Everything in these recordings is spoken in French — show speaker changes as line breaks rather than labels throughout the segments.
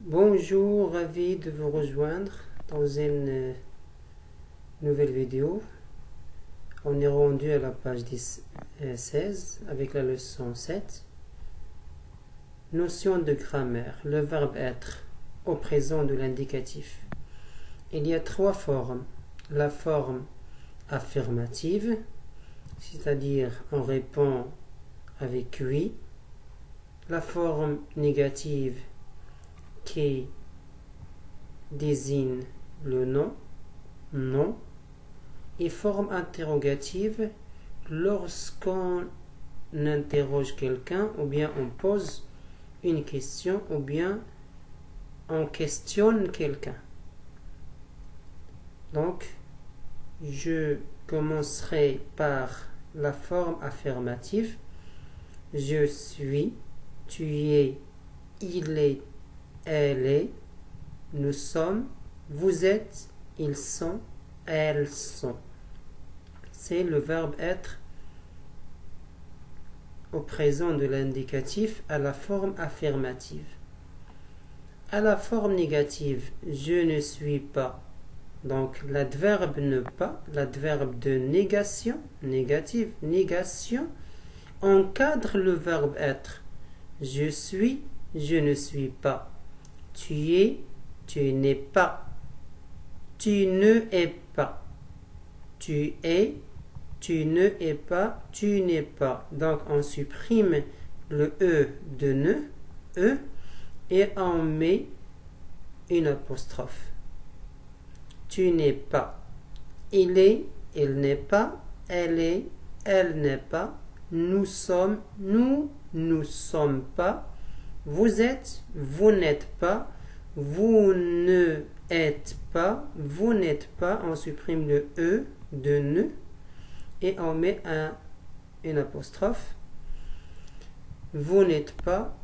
Bonjour, ravi de vous rejoindre dans une nouvelle vidéo. On est rendu à la page 16 avec la leçon 7. Notion de grammaire. Le verbe être au présent de l'indicatif. Il y a trois formes. La forme affirmative, c'est-à-dire on répond avec oui. La forme négative qui désigne le non, non, et forme interrogative lorsqu'on interroge quelqu'un ou bien on pose une question ou bien on questionne quelqu'un. Donc, je commencerai par la forme affirmative. Je suis, tu es, il est, elle est, nous sommes, vous êtes, ils sont, elles sont. C'est le verbe être au présent de l'indicatif à la forme affirmative. À la forme négative, je ne suis pas. Donc l'adverbe ne pas, l'adverbe de négation, négative, négation, encadre le verbe être. Je suis, je ne suis pas. Tu es, tu n'es pas. Tu ne es pas. Tu es, tu ne es pas, tu n'es pas. Donc on supprime le E de ne, E, et on met une apostrophe. Tu n'es pas. Il est, il n'est pas. Elle est, elle n'est pas. Nous sommes, nous ne sommes pas. Vous êtes, vous n'êtes pas. Vous ne êtes pas. Vous n'êtes pas. On supprime le E de ne et on met une apostrophe. Vous n'êtes pas.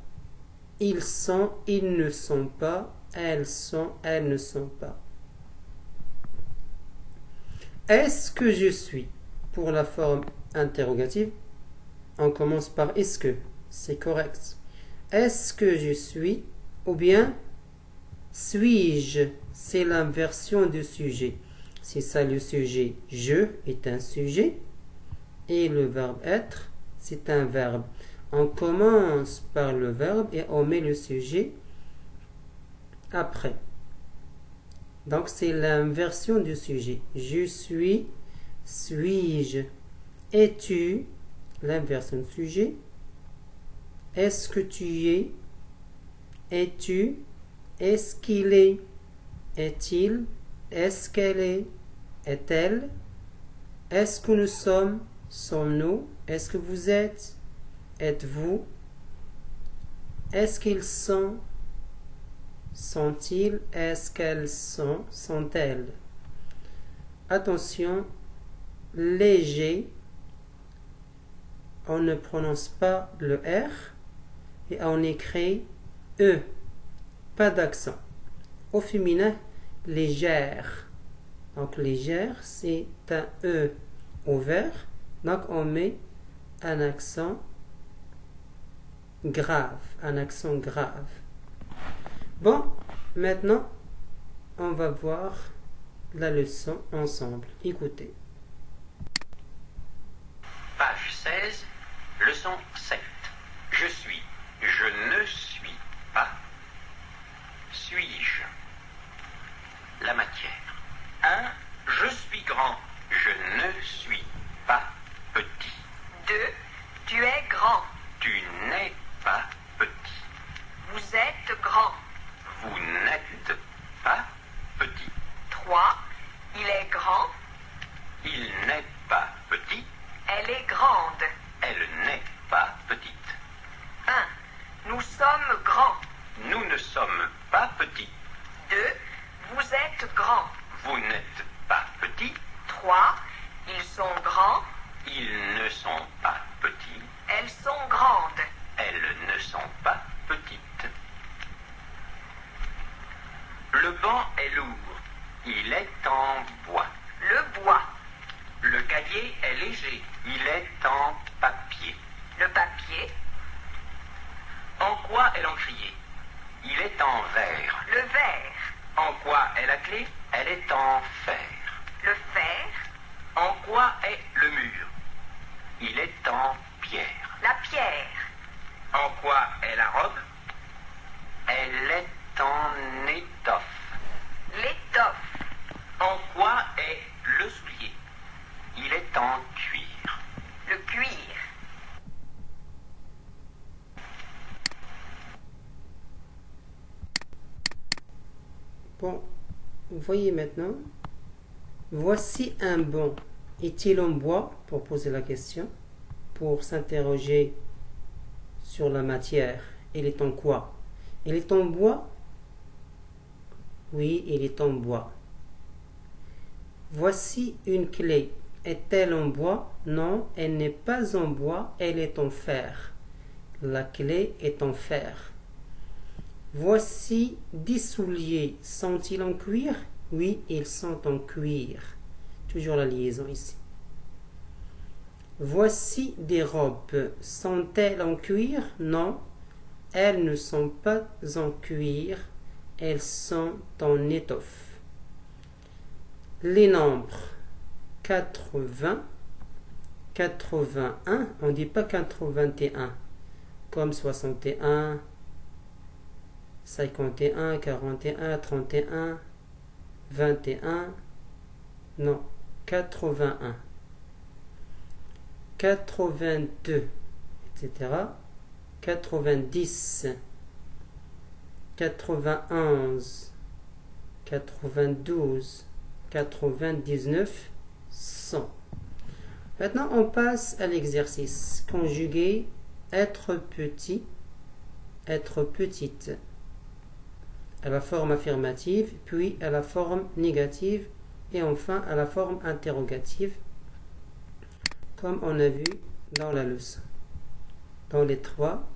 Ils sont, ils ne sont pas. Elles sont, elles ne sont pas. Est-ce que je suis? Pour la forme interrogative, on commence par est-ce que? C'est correct. Est-ce que je suis? Ou bien suis-je? C'est l'inversion du sujet. C'est ça le sujet. Je est un sujet et le verbe être, c'est un verbe. On commence par le verbe et on met le sujet après. Donc c'est l'inversion du sujet. Je suis, suis-je. Es-tu, l'inversion du sujet. Est-ce que tu es? Es-tu? Est-ce qu'il est? Est-il? Est-ce qu'elle est? Est-elle? Est-ce que nous sommes? Sommes-nous? Est-ce que vous êtes? Êtes-vous? Est-ce qu'ils sont? Sont-ils? Est-ce qu'elles sont? Sont-elles? Attention, léger, on ne prononce pas le R et on écrit E, pas d'accent. Au féminin, légère. Donc légère, c'est un E ouvert, donc on met un accent grave, un accent grave. Bon, maintenant, on va voir la leçon ensemble. Écoutez.
Page 16, leçon 7. Je suis, je ne suis pas. Suis-je? La matière. 1. Je suis grand, je ne suis pas petit.
2. Tu es grand.
Tu n'es pas petit.
Vous êtes grand.
Vous n'êtes pas petit.
3. Il est grand.
Il n'est pas petit.
Elle est grande.
Elle n'est pas petite.
1. Nous sommes grands.
Nous ne sommes pas petits.
2. Vous êtes grand.
Vous n'êtes pas petit.
3. Ils sont grands.
Ils ne sont pas petits.
Elles sont grandes.
Elles ne sont pas petites. Le banc est lourd. Il est en bois.
Le bois.
Le cahier est léger. Il est en papier.
Le papier.
En quoi est l'encrier? Il est en verre.
Le verre.
En quoi est la clé? Elle est en fer.
Le fer.
En quoi est le mur? Il est en pierre.
La pierre.
En quoi est la robe? Elle est en étoffe.
L'étoffe.
En quoi est le soulier? Il est en cuir.
Le cuir.
Bon, vous voyez maintenant. Voici un banc. Est-il en bois? Pour poser la question. Pour s'interroger sur la matière. Il est en quoi? Il est en bois? Oui, il est en bois. Voici une clé. Est-elle en bois? Non, elle n'est pas en bois, elle est en fer. La clé est en fer. Voici 10 souliers. Sont-ils en cuir? Oui, ils sont en cuir. Toujours la liaison ici. Voici des robes. Sont-elles en cuir? Non, elles ne sont pas en cuir. Elles sont en étoffe. Les nombres 80, 81, on ne dit pas 81, comme 61, 51, 41, 31, 21, non, 81, 82, etc., 90, 91, 92, 99, 100. Maintenant, on passe à l'exercice. Conjuguer être petit, être petite, à la forme affirmative, puis à la forme négative et enfin à la forme interrogative, comme on a vu dans la leçon. Dans les trois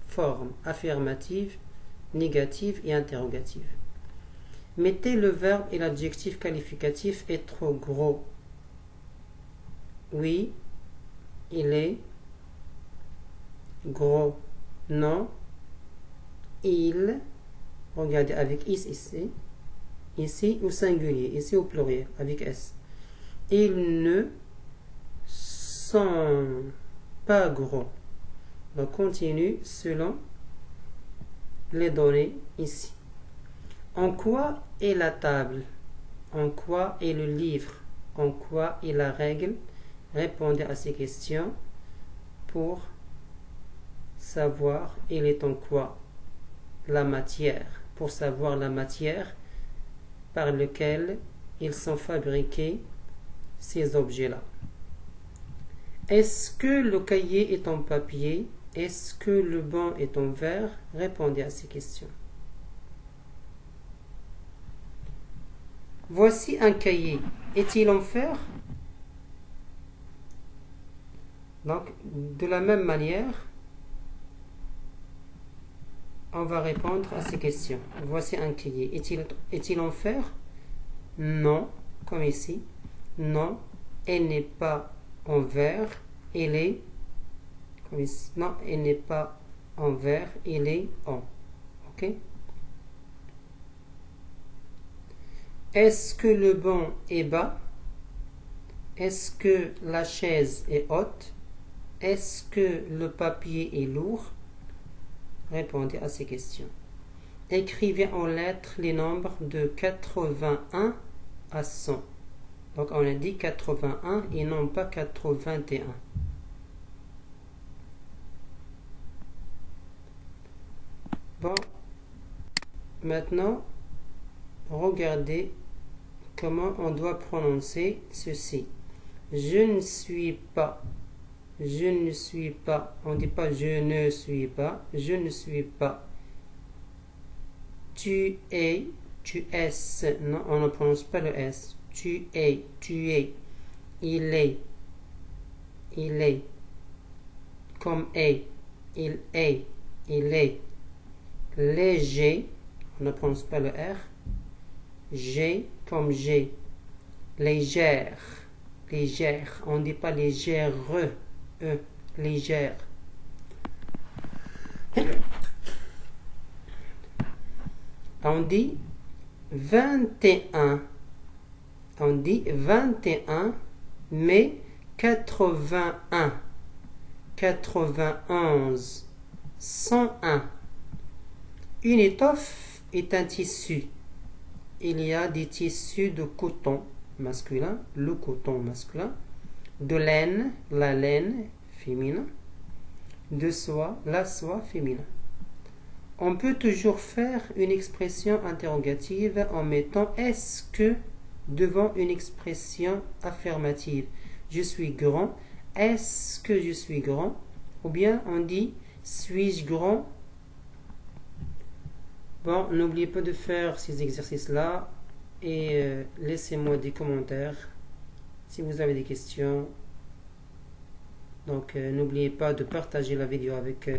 formes affirmative, négative et interrogative. Mettez le verbe et l'adjectif qualificatif est trop gros. Oui, il est gros. Non, il, regardez avec is ici, ici au singulier, ici au pluriel, avec s. Ils ne sont pas gros. Donc continue selon les données ici. En quoi est la table? En quoi est le livre? En quoi est la règle? Répondez à ces questions pour savoir il est en quoi la matière, pour savoir la matière par laquelle ils sont fabriqués ces objets-là. Est-ce que le cahier est en papier? Est-ce que le banc est en verre? Répondez à ces questions. Voici un cahier. Est-il en fer? Donc, de la même manière, on va répondre à ces questions. Voici un cahier. Est-il en fer? Non, comme ici. Non, elle n'est pas en verre. Elle est, comme ici. Non, elle n'est pas en verre. Elle est en. Ok? Est-ce que le banc est bas? Est-ce que la chaise est haute? Est-ce que le papier est lourd? Répondez à ces questions. Écrivez en lettres les nombres de 81 à 100. Donc on a dit 81 et non pas 81. Bon, maintenant, regardez comment on doit prononcer ceci. Je ne suis pas. Je ne suis pas. On ne dit pas je ne suis pas. Je ne suis pas. Tu es. Tu es. Non, on ne prononce pas le S. Tu es. Tu es. Il est. Il est. Comme est. Il est. Il est. Léger. On ne prononce pas le R. J'ai comme j'ai. Légère. Légère. On ne dit pas légère. Légère. On dit 21. On dit 21, mais 81, 91, 101. Une étoffe est un tissu. Il y a des tissus de coton masculin, le coton masculin, de laine, la laine féminin, de soie, la soie féminin. On peut toujours faire une expression interrogative en mettant est-ce que devant une expression affirmative. Je suis grand, est-ce que je suis grand? Ou bien on dit suis-je grand? Bon, n'oubliez pas de faire ces exercices-là et laissez-moi des commentaires si vous avez des questions. Donc, n'oubliez pas de partager la vidéo avec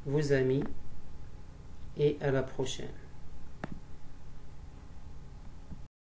vos amis et à la prochaine.